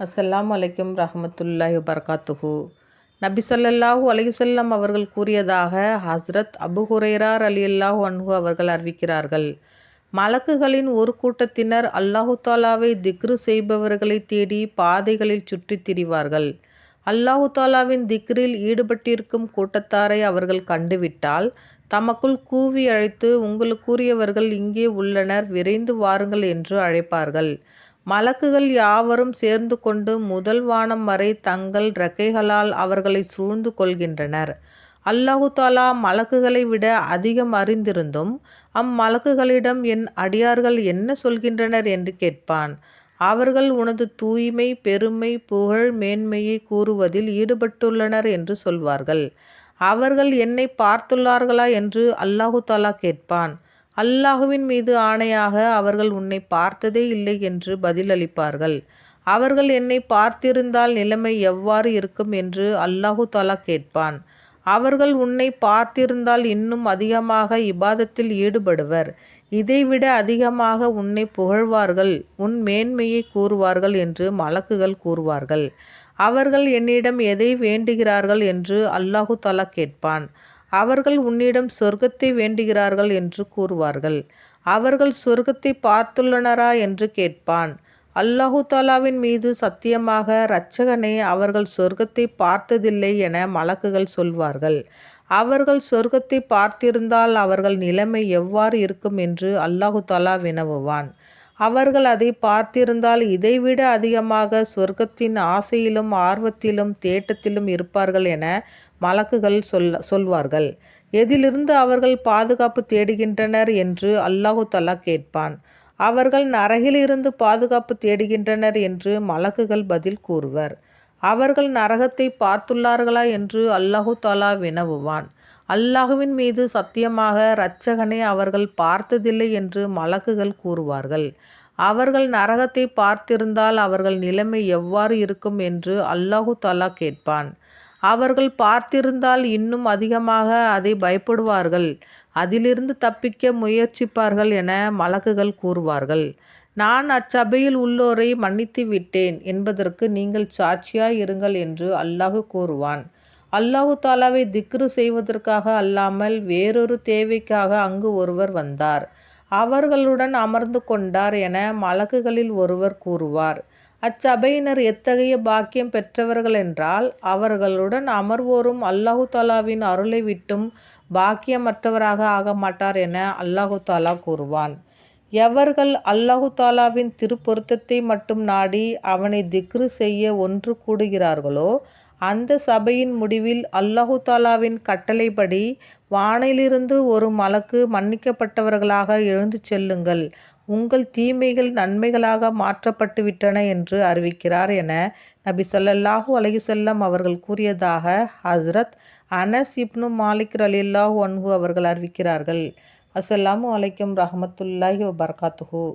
அஸ்ஸலாமு அலைக்கும் ரஹமத்துல்லாஹி வபரகாத்துஹு. நபி ஸல்லல்லாஹு அலைஹி வஸல்லம் அவர்கள் கூறியதாக ஹஸ்ரத் அபு ஹுரைரா ரலியல்லாஹு அன்ஹு அவர்கள் அறிவிக்கிறார்கள். மலக்குகளின் ஒரு கூட்டத்தினர் அல்லாஹு தாலாவை திக்ரு செய்பவர்களை தேடி பாதைகளில் சுற்றித் திரிவார்கள். அல்லாஹு தாலாவின் திக்ரில் ஈடுபட்டிருக்கும் கூட்டத்தாரை அவர்கள் கண்டுவிட்டால் தமக்குள் கூவி அழைத்து, உங்களுக்குரியவர்கள் இங்கே உள்ளனர், விரைந்து வாருங்கள் என்று அழைப்பார்கள். மலக்குகள் யாவரும் சேர்ந்து கொண்டு முதல் வானம் வரை தங்கள் இறக்கைகளால் அவர்களை சூழ்ந்து கொள்கின்றனர். அல்லாஹு தாலா மலக்குகளை விட அதிகம் அறிந்திருந்தும் அம்மலக்குகளிடம், என் அடியார்கள் என்ன சொல்கின்றனர் என்று கேட்பான். அவர்கள் உனது தூய்மை, பெருமை, புகழ், மேன்மையை கூறுவதில் ஈடுபட்டுள்ளனர் என்று சொல்வார்கள். அவர்கள் என்னை பார்த்துள்ளார்களா என்று அல்லாஹு தாலா கேட்பான். அல்லாஹுவின் மீது ஆணையாக அவர்கள் உன்னை பார்த்ததே இல்லை என்று பதிலளிப்பார்கள். அவர்கள் என்னை பார்த்திருந்தால் நிலைமை எவ்வாறு இருக்கும் என்று அல்லாஹு தாலா கேட்பான். அவர்கள் உன்னை பார்த்திருந்தால் இன்னும் அதிகமாக இபாதத்தில் ஈடுபடுவர், இதைவிட அதிகமாக உன்னை புகழ்வார்கள், உன் மேன்மையை கூறுவார்கள் என்று மலக்குகள் கூறுவார்கள். அவர்கள் என்னிடம் எதை வேண்டுகிறார்கள் என்று அல்லாஹு தாலா கேட்பான். அவர்கள் உன்னிடம் சொர்க்கத்தை வேண்டுகிறார்கள் என்று கூறுவார்கள். அவர்கள் சொர்க்கத்தை பார்த்துள்ளனரா என்று கேட்பான். அல்லாஹு தாலாவின் மீது சத்தியமாக, இரட்சகனே, அவர்கள் சொர்க்கத்தை பார்த்ததில்லை என மலக்குகள் சொல்வார்கள். அவர்கள் சொர்க்கத்தை பார்த்திருந்தால் அவர்கள் நிலைமை எவ்வாறு இருக்கும் என்று அல்லாஹு தாலா வினவுவான். அவர்கள் அதை பார்த்திருந்தால் இதைவிட அதிகமாக சொர்க்கத்தின் ஆசையிலும் ஆர்வத்திலும் தேட்டத்திலும் இருப்பார்கள் என மலக்குகள் சொல்வார்கள். எதிலிருந்து அவர்கள் பாதுகாப்பு தேடுகின்றனர் என்று அல்லாஹு தஆலா கேட்பான். அவர்கள் நரகிலிருந்து பாதுகாப்பு தேடுகின்றனர் என்று மலக்குகள் பதில் கூறுவர். அவர்கள் நரகத்தை பார்த்துள்ளார்களா என்று அல்லாஹு தஆலா வினவுவான். அல்லாஹுவின் மீது சத்தியமாக, இரட்சகனே, அவர்கள் பார்த்ததில்லை என்று மலக்குகள் கூறுவார்கள். அவர்கள் நரகத்தை பார்த்திருந்தால் அவர்கள் நிலைமை எவ்வாறு இருக்கும் என்று அல்லாஹு தஆலா கேட்பான். அவர்கள் பார்த்திருந்தால் இன்னும் அதிகமாக அதை பயப்படுவார்கள், அதிலிருந்து தப்பிக்க முயற்சிப்பார்கள் என மலக்குகள் கூறுவார்கள். நான் அச்சபையில் உள்ளோரை மன்னித்து விட்டேன் என்பதற்கு நீங்கள் சாட்சியாய் இருங்கள் என்று அல்லாஹ் கூறுவான். அல்லாஹு தாலாவை திக்ரு செய்வதற்காக அல்லாமல் வேறொரு தேவைக்காக அங்கு ஒருவர் வந்தார், அவர்களுடன் அமர்ந்து கொண்டார் என மலக்குகளில் ஒருவர் கூறுவார். அச்சபையினர் எத்தகைய பாக்கியம் பெற்றவர்கள் என்றால், அவர்களுடன் அமர்வோரும் அல்லாஹு தாலாவின் அருளை விட்டும் பாக்கியமற்றவராக ஆக மாட்டார் என அல்லாஹு தாலா கூறுவான். எவர்கள் அல்லாஹு தாலாவின் திருப்பொருத்தத்தை மட்டும் நாடி அவனை திக்ரு செய்ய ஒன்று கூடுகிறார்களோ, அந்த சபையின் முடிவில் அல்லாஹு தாலாவின் கட்டளைப்படி வானிலிருந்து ஒரு மலக்கு, மன்னிக்கப்பட்டவர்களாக எழுந்து செல்லுங்கள், உங்கள் தீமைகள் நன்மைகளாக மாற்றப்பட்டு விட்டன என்று அறிவிக்கிறார் என நபி ஸல்லல்லாஹு அலைஹி வஸல்லம் அவர்கள் கூறியதாக ஹஸ்ரத் அனஸ் இப்னு மாலிக் ரலியல்லாஹு அன்ஹு அவர்கள் அறிவிக்கிறார்கள். அஸ்ஸலாமு அலைக்கும் ரஹமத்துல்லாஹி வபரகாத்துஹு.